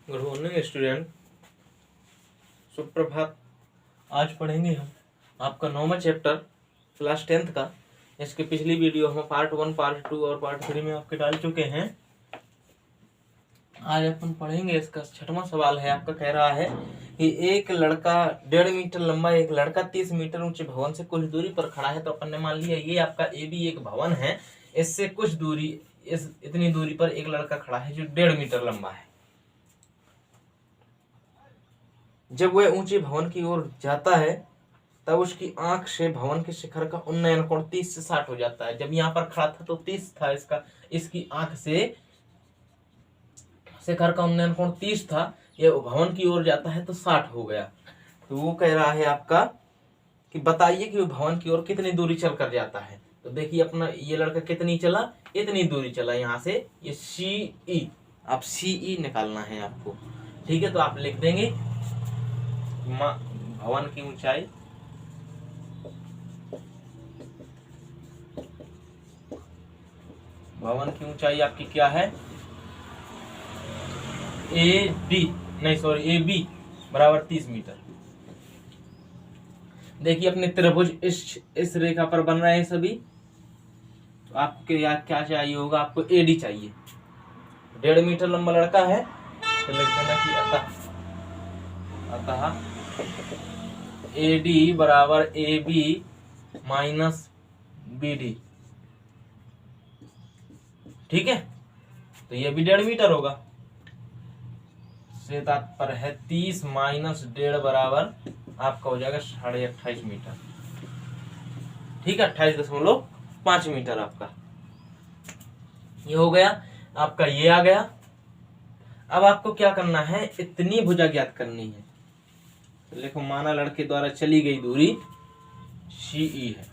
Good morning student, सुप्रभात। आज पढ़ेंगे हम आपका 9वां चैप्टर क्लास 10th का। इसके पिछली वीडियो हम पार्ट 1, पार्ट 2 और पार्ट 3 में आपके डाल चुके हैं। आज अपन पढ़ेंगे इसका 6वां सवाल है। आपका कह रहा है कि एक लड़का 1.5 मीटर लंबा, एक लड़का 30 मीटर ऊंचे भवन से कुछ दूरी पर खड़ा है। तो अपन ने मान लिया ये आपका ए बी एक भवन है, इससे कुछ दूरी, इतनी दूरी पर एक लड़का खड़ा है जो 1.5 मीटर लंबा है। जब वह ऊंचे भवन की ओर जाता है तब उसकी आंख से भवन के शिखर का उन्नयन कोण 30 से 60 हो जाता है। जब यहाँ पर खड़ा था तो 30 था इसकी आंख से शिखर का उन्नयन कोण 30 था। ये भवन की ओर जाता है तो 60 हो गया। तो वो कह रहा है आपका कि बताइए कि वो भवन की ओर कितनी दूरी चल कर जाता है। तो देखिए अपना ये लड़का कितनी चला, इतनी दूरी चला यहाँ से। ये CE, आप CE निकालना है आपको। ठीक है, तो आप लिख देंगे भवन की ऊंचाई आपकी क्या है, ए बी बराबर 30 मीटर। देखिए अपने त्रिभुज इस रेखा पर बन रहे हैं सभी। तो आपके याद क्या चाहिए होगा, आपको AD चाहिए। 1.5 मीटर लंबा लड़का है तो लिख देना कि अतः AD बराबर AB माइनस BD। ठीक है, तो ये भी 1.5 मीटर होगा। से तात्पर्य है 30 माइनस 1.5 बराबर आपका हो जाएगा 28.5 मीटर। ठीक है, 28.5 मीटर आपका ये हो गया। आपका ये आ गया। अब आपको क्या करना है, इतनी भुजा ज्ञात करनी है। तो देखो माना लड़के द्वारा चली गई दूरी CE है।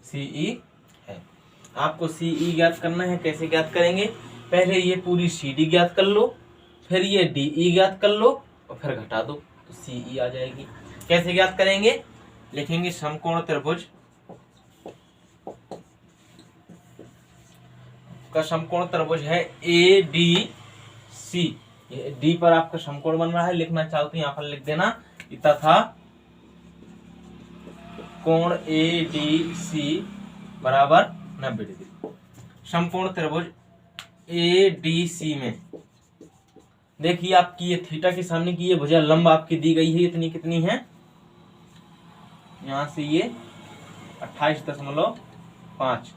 CE है। आपको CE ज्ञात करना है। कैसे ज्ञात करेंगे, पहले ये पूरी CD ज्ञात कर लो, फिर ये DE ज्ञात कर लो और फिर घटा दो तो CE आ जाएगी। कैसे ज्ञात करेंगे, लिखेंगे समकोण त्रिभुज का समकोण त्रिभुज है ADC। ये D पर आपका समकोण बन रहा है, लिखना चाहो तो यहाँ पर लिख देना तथा कोण ADC बराबर 90 डिग्री। समकोण त्रिभुज ADC में देखिए आपकी ये थीटा के सामने की ये भुजा लंब आपकी दी गई है, इतनी कितनी है, यहां से ये 28.5।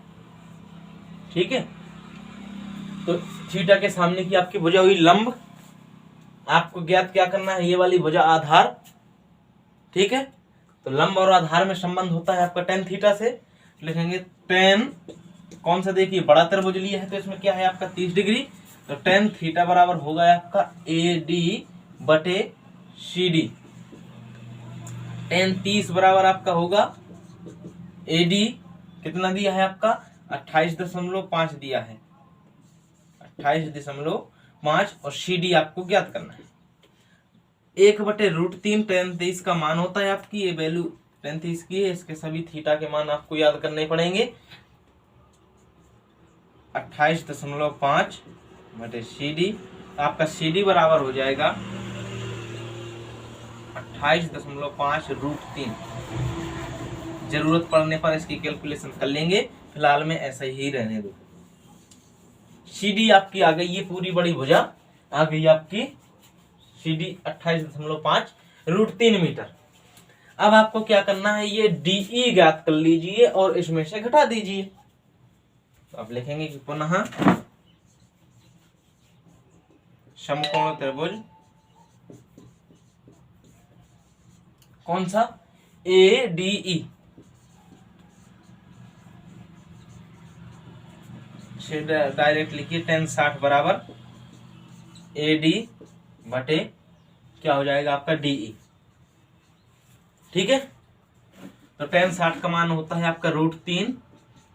ठीक है, तो थीटा के सामने की आपकी भुजा हुई लंब। आपको ज्ञात क्या करना है, ये वाली भुजा आधार। ठीक है, तो लंब और आधार में संबंध होता है आपका tan थीटा से। लिखेंगे tan, कौन सा, देखिए बड़ा त्रिभुज लिया है तो इसमें क्या है आपका 30 डिग्री। तो tan थीटा बराबर होगा आपका AD बटे CD। tan 30 बराबर आपका होगा AD, कितना दिया है आपका 28.5 दिया है, 28.5 और CD आपको ज्ञात करना है। 1/√3 tan 30 का मान होता है आपकी, ये वैल्यू tan 30 की है। इसके सभी थीटा के मान आपको याद करने पड़ेंगे। 28.5 बटे CD, आपका CD बराबर हो जाएगा 28.5√3। जरूरत पड़ने पर इसकी कैलकुलेशन कर लेंगे, फिलहाल में ऐसा ही रहने दो। CD आपकी आ गई, ये पूरी बड़ी भुजा आ गई आपकी CD 28.5√3 मीटर। अब आपको क्या करना है, ये DE ज्ञात कर लीजिए और इसमें से घटा दीजिए। तो आप लिखेंगे कि पुनः समकोण त्रिभुज कौन सा, ADE से डायरेक्ट लिखिए tan 60 बराबर AD बटे क्या हो जाएगा आपका DE। ठीक है, तो tan 60 का मान होता है आपका √3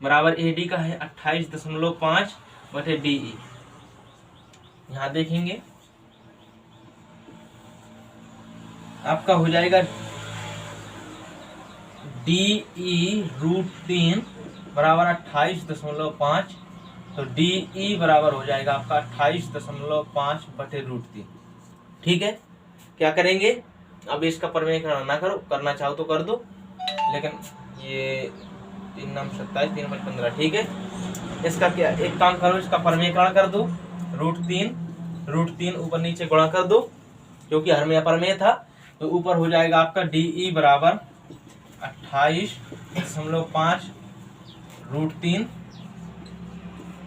बराबर AD का है 28.5 बटे DE। यहाँ देखेंगे आपका हो जाएगा DE√3 बराबर 28.5। तो DE बराबर हो जाएगा आपका 28.5 बटे √3। ठीक है, क्या करेंगे अब इसका प्रमेयकरण ना करो, करना चाहो तो कर दो, लेकिन ये 3 9 27 3 5 15। ठीक है, इसका क्या, एक काम करो, इसका प्रमेयकरण कर दो। √3 ऊपर नीचे गुणा कर दो, क्योंकि हर में अप्रमेय था। तो ऊपर हो जाएगा आपका DE बराबर 28.5 √3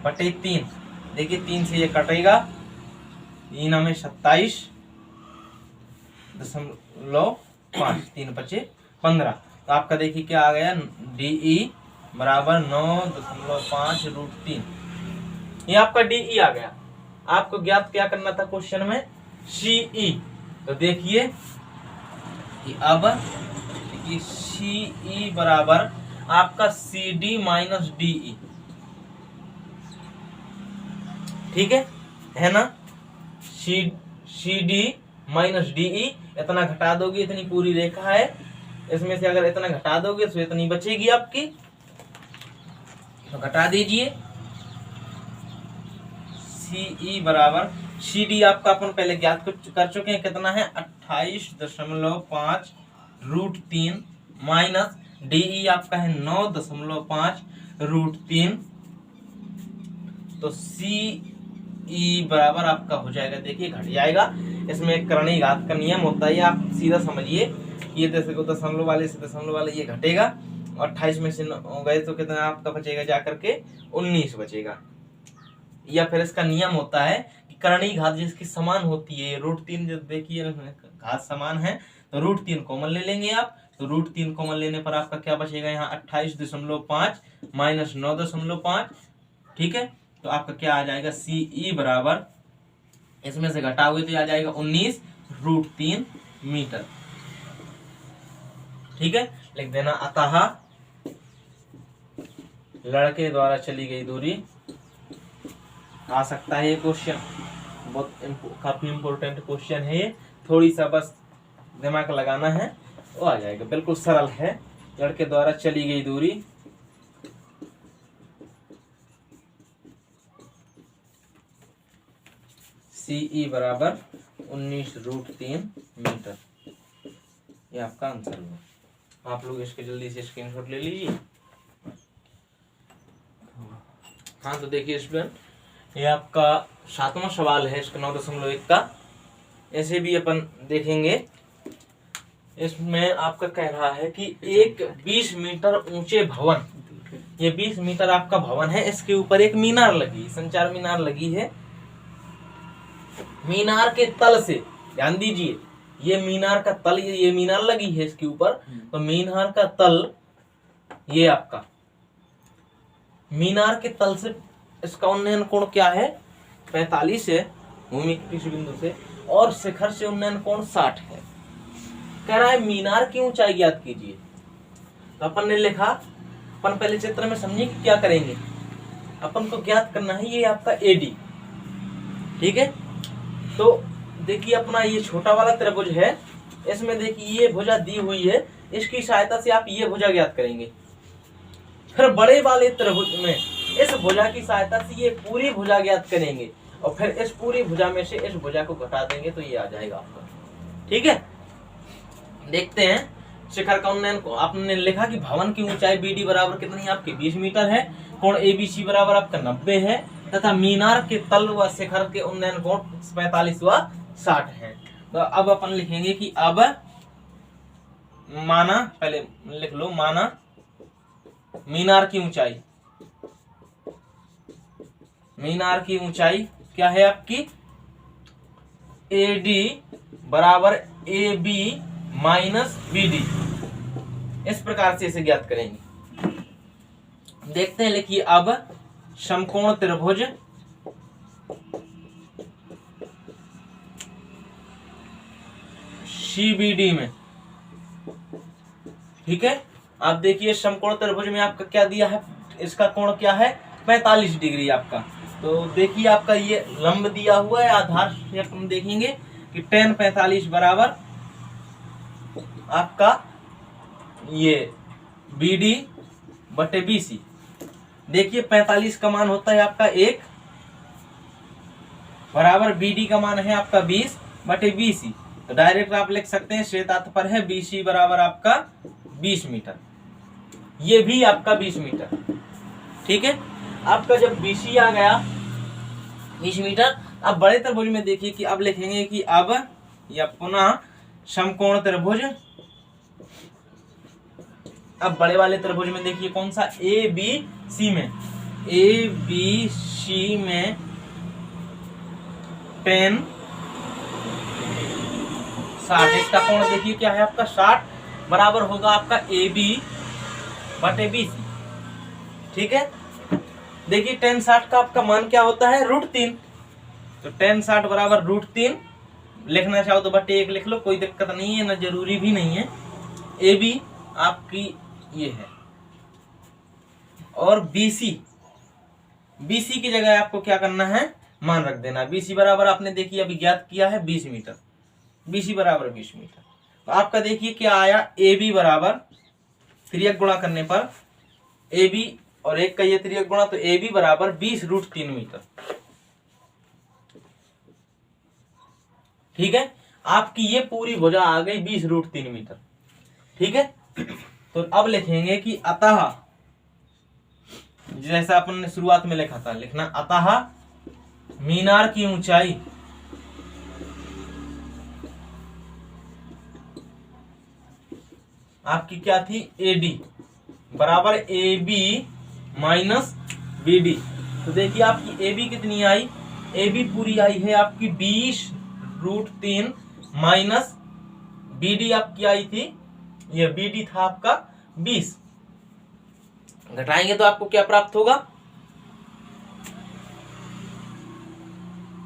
बटे 3। देखिए 3 से ये कटेगा, 3 में 27.5, 3 बचे 15। तो आपका देखिए क्या आ गया, DE बराबर 9.5 √3। ये आपका DE आ गया। आपको ज्ञात क्या करना था क्वेश्चन में, CE। तो देखिए अब CE बराबर आपका CD माइनस DE। ठीक है ना, CD माइनस DE। इतना घटा दोगे, इतनी पूरी रेखा है, इसमें से अगर इतना घटा दोगे तो इतनी बचेगी आपकी, तो घटा दीजिए। CE बराबर CD आपका अपन पहले ज्ञात कर चुके हैं, कितना है 28.5 √3 माइनस DE आपका है 9.5 √3। तो CE बराबर आपका हो जाएगा, देखिए घट जाएगा। इसमें एक करणीय घात का नियम होता है, आप सीधा समझिए। ये दशमलव वाले से दशमलव वाले ये घटेगा, 28 में से हो गए तो कितना आपका बचेगा, जाकर के 19 बचेगा। या फिर इसका नियम होता है कि करणीय घात जिसकी समान होती है, √3 जब देखिए घात समान है तो √3 कॉमन ले लेंगे आप। तो √3 कॉमन लेने पर आपका क्या बचेगा, यहाँ 28.5 माइनस 9.5। ठीक है, तो आपका क्या आ जाएगा, CE बराबर, इसमें से घटाओगे तो आ जाएगा 19 √3 मीटर। ठीक है, लिख देना। अतः लड़के द्वारा चली गई दूरी, आ सकता है ये क्वेश्चन, बहुत काफी इंपॉर्टेंट क्वेश्चन है ये, थोड़ी सा बस दिमाग लगाना है, वो आ जाएगा, बिल्कुल सरल है। लड़के द्वारा चली गई दूरी CE बराबर 19 √3 मीटर। ये आपका आंसर हुआ। आप लोग इसके जल्दी से स्क्रीनशॉट ले लीजिए। हाँ, तो देखिए स्टूडेंट, ये आपका 7वां सवाल है, इसका 9.1 का। ऐसे भी अपन देखेंगे। इसमें आपका कह रहा है कि एक 20 मीटर ऊंचे भवन, ये 20 मीटर आपका भवन है, इसके ऊपर एक मीनार लगी, संचार मीनार लगी है। मीनार के तल से, ध्यान दीजिए, ये मीनार का तल, ये मीनार लगी है इसके ऊपर, तो मीनार का तल ये आपका, मीनार के तल से इसका उन्नयन कोण क्या है, 45 है भूमि के किसी बिंदु से, और शिखर से उन्नयन कोण 60 है। कह रहा है मीनार की ऊंचाई ज्ञात कीजिए। तो अपन ने लिखा, अपन पहले चित्र में समझिए कि क्या करेंगे। अपन को ज्ञात करना है ये आपका AD। ठीक है, तो देखिए अपना ये छोटा वाला त्रिभुज है, इसमें देखिए ये भुजा दी हुई है, इसकी सहायता से आप ये भुजा ज्ञात करेंगे। फिर बड़े वाले त्रिभुज में इस भुजा की सहायता से ये पूरी भुजा ज्ञात करेंगे, और फिर इस पूरी भुजा में से इस भुजा को घटा देंगे तो ये आ जाएगा आपका। ठीक है, देखते हैं शिखर का उन्नयन को। आपने लिखा कि भवन की ऊंचाई BD बराबर कितनी आपकी 20 मीटर है, कोण ABC बराबर आपका 90 है, तथा मीनार के तल व शिखर के उन्नयन कोण 45 व 60 है। तो अब अपन लिखेंगे कि अब माना, पहले लिख लो, माना मीनार की ऊंचाई, मीनार की ऊंचाई क्या है आपकी, AD बराबर AB माइनस BD। इस प्रकार से इसे ज्ञात करेंगे। देखते हैं, लिखिए अब समकोण त्रिभुज CBD में, ठीक है, आप देखिए समकोण त्रिभुज में आपका क्या दिया है, इसका कोण क्या है 45 डिग्री आपका। तो देखिए आपका ये लंब दिया हुआ है, आधार से अपन देखेंगे कि tan 45 बराबर आपका ये BD बटे BC। देखिए 45 का मान होता है आपका 1 बराबर BD का मान है आपका 20 बटे BC। तो डायरेक्ट आप लिख सकते हैं श्वेतार्थ पर है BC बराबर आपका 20 मीटर, ये भी आपका 20 मीटर। ठीक है, आपका जब BC आ गया 20 मीटर, अब बड़े त्रिभुज में देखिए कि अब लिखेंगे कि अब या पुनः समकोण त्रिभुज। अब बड़े वाले त्रिभुज में देखिए कौन सा, ABC में, ABC में tan 60, इसका कोण देखिए क्या है आपका 60 बराबर होगा आपका AB बटे BC। ठीक है, देखिए tan 60 का आपका मान क्या होता है √3, तो tan 60 बराबर √3 लिखना चाहो तो बटे 1 लिख लो, कोई दिक्कत नहीं है, ना जरूरी भी नहीं है। AB आपकी ये है और BC की जगह आपको क्या करना है, मान रख देना। BC बराबर आपने देखिए अभी ज्ञात किया है 20 मीटर, BC बराबर 20 मीटर। तो आपका देखिए क्या आया, AB बराबर त्रियक गुणा करने पर AB और 1 का ये त्रियक गुणा, तो AB बराबर 20√3 मीटर। ठीक है, आपकी ये पूरी भुजा आ गई 20√3 मीटर। ठीक है, तो अब लिखेंगे कि अतः, जैसा अपन ने शुरुआत में लिखा था, लिखना अतः मीनार की ऊंचाई आपकी क्या थी, AD बराबर AB माइनस BD। तो देखिए आपकी AB कितनी आई, AB पूरी आई है आपकी 20√3 माइनस BD आपकी आई थी, ये BD था आपका 20, घटाएंगे तो आपको क्या प्राप्त होगा,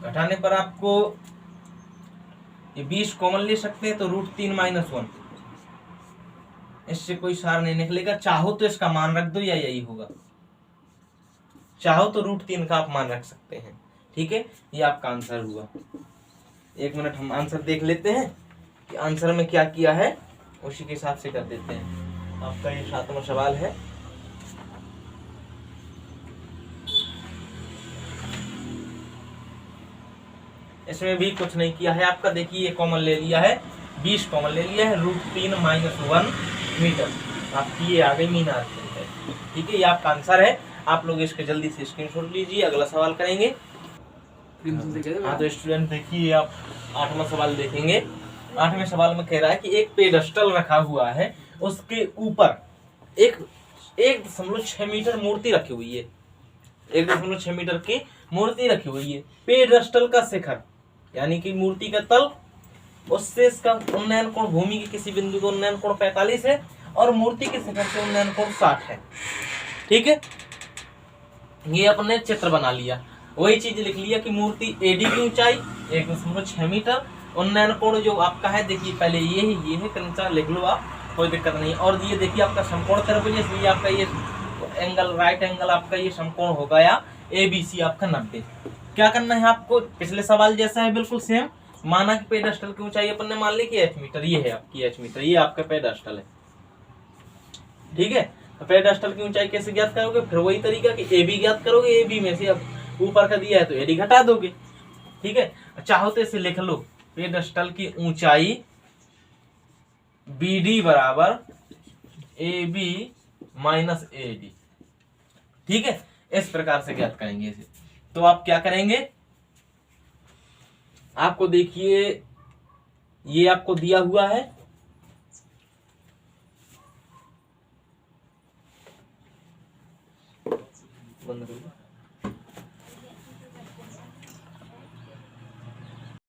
घटाने पर आपको ये 20 कॉमन ले सकते हैं, तो √3 माइनस 1, इससे कोई सार नहीं निकलेगा। चाहो तो इसका मान रख दो या यही होगा, चाहो तो √3 का आप मान रख सकते हैं। ठीक है, ये आपका आंसर हुआ। 1 मिनट हम आंसर देख लेते हैं कि आंसर में क्या किया है, उसी के हिसाब से कर देते हैं। आपका ये 7वां सवाल है। इसमें भी कुछ नहीं किया है आपका, देखिए ये कॉमन ले लिया है, 20 कॉमन ले लिया है, √3 माइनस 1 मीटर आपकी ये आ गई मीनार की ऊंचाई। ठीक है, ये आपका आंसर है। आप लोग इसके जल्दी से स्क्रीनशॉट लीजिए, अगला सवाल करेंगे। हाँ तो स्टूडेंट देखिए आप 8वां सवाल देखेंगे। 8वें सवाल में कह रहा है कि एक पेडस्टल रखा हुआ है, उसके ऊपर 1.6 मीटर मूर्ति रखी हुई है, 1.6 मीटर की मूर्ति रखी हुई है। पेडस्टल का शिखर यानी कि मूर्ति का तल, उससे इसका उन्नयन कोण, भूमि के किसी बिंदु का उन्नयन कोण 45 है और मूर्ति के शिखर से उन्नयन कोण 60 है। ठीक है, ये अपने चित्र बना लिया, वही चीज लिख लिया कि मूर्ति AD की ऊंचाई 1.6 मीटर, उन्नयन कोण जो आपका है देखिए पहले ये है, क्रमशः लिख लो आप, कोई दिक्कत नहीं। और ये देखिए आपका समकोण त्रिभुज, इसलिए आपका ये एंगल, राइट एंगल आपका ये समकोण हो गया ABC आपका 90। क्या करना है आपको, पिछले सवाल जैसा है बिल्कुल सेम। माना कि पेडस्टल की ऊंचाई अपन ने मान ली कि H मीटर, ये है आपकी H मीटर, ये आपका पेडस्टल है। ठीक है, तो पेडस्टल की ऊंचाई कैसे ज्ञात करोगे, फिर वही तरीका कि AB ज्ञात करोगे, AB में से अब ऊपर का दिया है तो AD घटा दोगे। ठीक है, चाहो तो इसे लिख लो, पेडस्टल की ऊंचाई BD बराबर AB माइनस AD। ठीक है, इस प्रकार से ज्ञात करेंगे इसे। तो आप क्या करेंगे, आपको देखिए ये आपको दिया हुआ है, बंद करो।